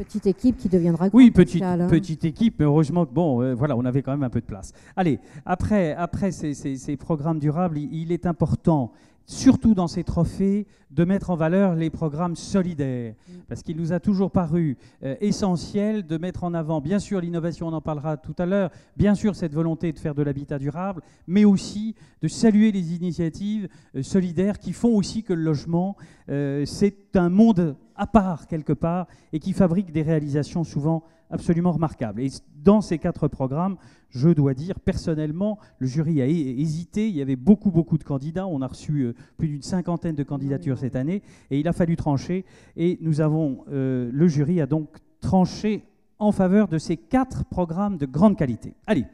Petite équipe qui deviendra grande. Oui, Pascal, hein. petite équipe, mais heureusement que bon, voilà, on avait quand même un peu de place. Allez, après ces programmes durables, il est important, surtout dans ces trophées, de mettre en valeur les programmes solidaires, parce qu'il nous a toujours paru essentiel de mettre en avant, bien sûr, l'innovation, on en parlera tout à l'heure, bien sûr, cette volonté de faire de l'habitat durable, mais aussi de saluer les initiatives solidaires qui font aussi que le logement, c'est un monde à part quelque part et qui fabrique des réalisations souvent absolument remarquables. Et dans ces 4 programmes, je dois dire, personnellement, le jury a hésité. Il y avait beaucoup de candidats. On a reçu plus d'une 50aine de candidatures cette année et il a fallu trancher. Et nous avons, le jury a donc tranché en faveur de ces 4 programmes de grande qualité. Allez,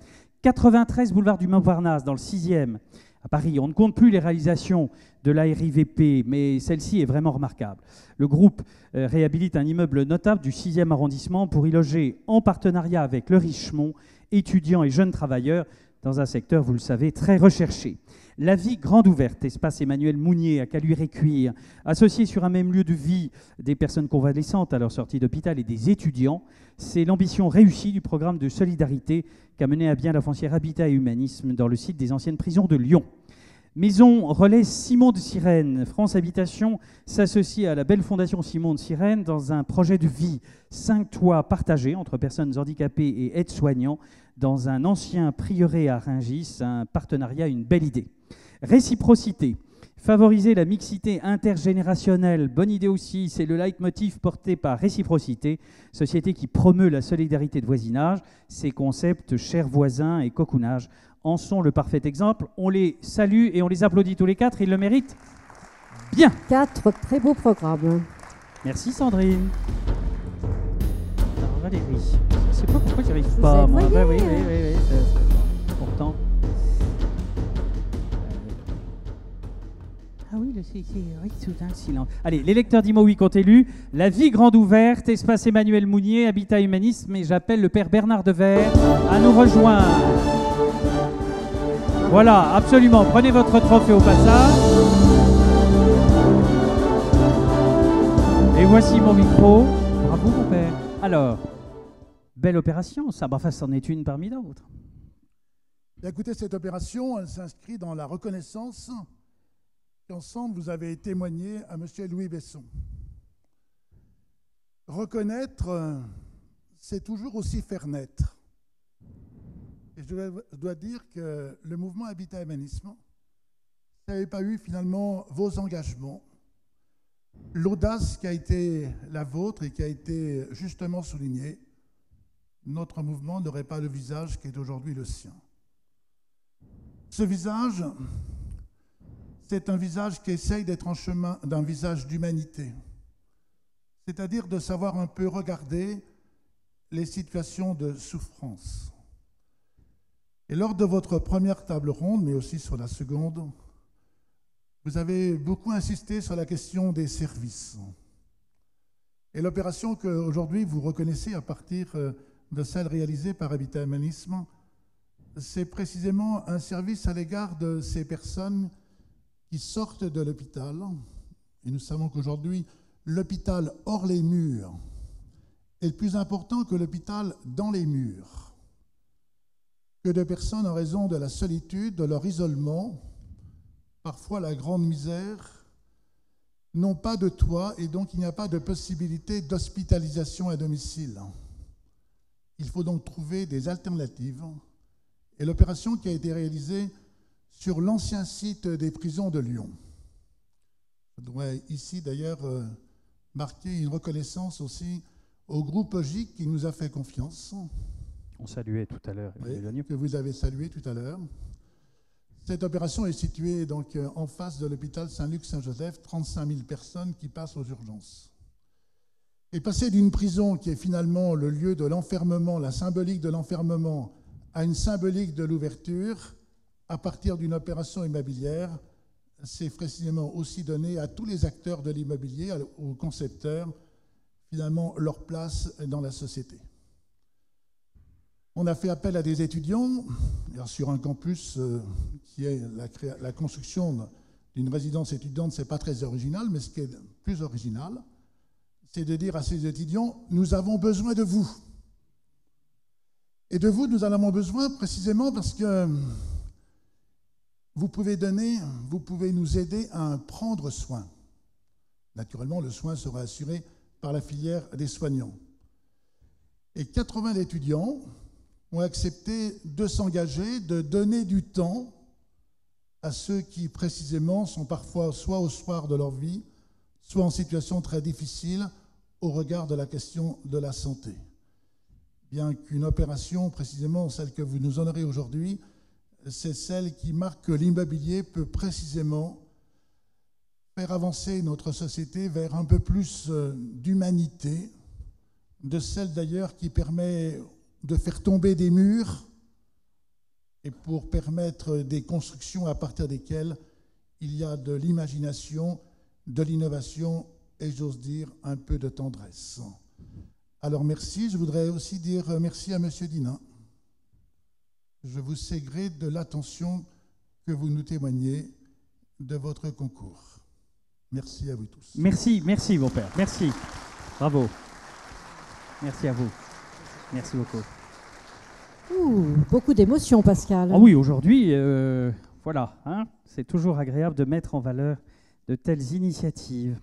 93 boulevard du Montparnasse, dans le 6e, à Paris. On ne compte plus les réalisations de la RIVP, mais celle-ci est vraiment remarquable. Le groupe réhabilite un immeuble notable du 6e arrondissement pour y loger, en partenariat avec le Richemont, étudiants et jeunes travailleurs dans un secteur, vous le savez, très recherché. La vie grande ouverte, espace Emmanuel Mounier à Caluire-et-Cuire, associé sur un même lieu de vie des personnes convalescentes à leur sortie d'hôpital et des étudiants, c'est l'ambition réussie du programme de solidarité qu'a mené à bien la foncière Habitat et Humanisme dans le site des anciennes prisons de Lyon. Maison Relais Simon de Sirène, France Habitation s'associe à la belle fondation Simon de Sirène dans un projet de vie, 5 toits partagés entre personnes handicapées et aides-soignants dans un ancien prieuré à Rungis, un partenariat, une belle idée. Réciprocité, favoriser la mixité intergénérationnelle, bonne idée aussi, c'est le leitmotiv porté par Réciprocité, société qui promeut la solidarité de voisinage, ses concepts chers voisins et cocoonage en sont le parfait exemple. On les salue et on les applaudit tous les 4, ils le méritent bien. 4 très beaux programmes. Merci Sandrine. Alors Valérie, je ne sais pas pourquoi j'y arrive pas. Moi. Bah, oui, pourtant. Ah oui, c'est oui, soudain le silence. Allez, les lecteurs d'Imo oui ont élu La vie grande ouverte, espace Emmanuel Mounier, Habitat Humanisme, et j'appelle le père Bernard Devers à nous rejoindre. Voilà, absolument. Prenez votre trophée au passage. Et voici mon micro. Bravo, mon père. Alors, belle opération, ça. Enfin, c'en est une parmi d'autres. Écoutez, cette opération, elle s'inscrit dans la reconnaissance qu'ensemble, vous avez témoigné à M. Louis Besson. Reconnaître, c'est toujours aussi faire naître. Et je dois dire que le mouvement Habitat Humanisme, ça n'avait pas eu finalement vos engagements, l'audace qui a été la vôtre et qui a été justement soulignée, notre mouvement n'aurait pas le visage qui est aujourd'hui le sien. Ce visage, c'est un visage qui essaye d'être en chemin d'un visage d'humanité, c'est-à-dire de savoir un peu regarder les situations de souffrance. Et lors de votre première table ronde, mais aussi sur la seconde, vous avez beaucoup insisté sur la question des services. Et l'opération qu'aujourd'hui vous reconnaissez à partir de celle réalisée par Habitat Humanisme, c'est précisément un service à l'égard de ces personnes qui sortent de l'hôpital. Et nous savons qu'aujourd'hui, l'hôpital hors les murs est plus important que l'hôpital dans les murs. Que de personnes, en raison de la solitude, de leur isolement, parfois la grande misère, n'ont pas de toit et donc il n'y a pas de possibilité d'hospitalisation à domicile. Il faut donc trouver des alternatives. Et l'opération qui a été réalisée sur l'ancien site des prisons de Lyon. Je dois ici d'ailleurs marquer une reconnaissance aussi au groupe GIC qui nous a fait confiance. On saluait tout à l'heure. Oui, que vous avez salué tout à l'heure. Cette opération est située donc en face de l'hôpital Saint-Luc-Saint-Joseph, 35 000 personnes qui passent aux urgences. Et passer d'une prison qui est finalement le lieu de l'enfermement, la symbolique de l'enfermement, à une symbolique de l'ouverture, à partir d'une opération immobilière, c'est précisément aussi donner à tous les acteurs de l'immobilier, aux concepteurs, finalement leur place dans la société. On a fait appel à des étudiants sur un campus qui est la construction d'une résidence étudiante, ce n'est pas très original, mais ce qui est plus original, c'est de dire à ces étudiants, nous avons besoin de vous. Et de vous, nous en avons besoin précisément parce que vous pouvez nous aider à en prendre soin. Naturellement, le soin sera assuré par la filière des soignants. Et 80 étudiants ont accepté de s'engager, de donner du temps à ceux qui, précisément, sont parfois soit au soir de leur vie, soit en situation très difficile au regard de la question de la santé. Bien qu'une opération, précisément celle que vous nous honorez aujourd'hui, c'est celle qui marque que l'immobilier peut précisément faire avancer notre société vers un peu plus d'humanité, de celle d'ailleurs qui permet de faire tomber des murs et pour permettre des constructions à partir desquelles il y a de l'imagination, de l'innovation et, j'ose dire, un peu de tendresse. Alors merci, je voudrais aussi dire merci à M. Dinin. Je vous sais gré de l'attention que vous nous témoignez de votre concours. Merci à vous tous. Merci, merci mon père, merci. Bravo. Merci à vous. Merci beaucoup. Beaucoup d'émotions, Pascal. Ah oui, aujourd'hui, voilà, hein, c'est toujours agréable de mettre en valeur de telles initiatives.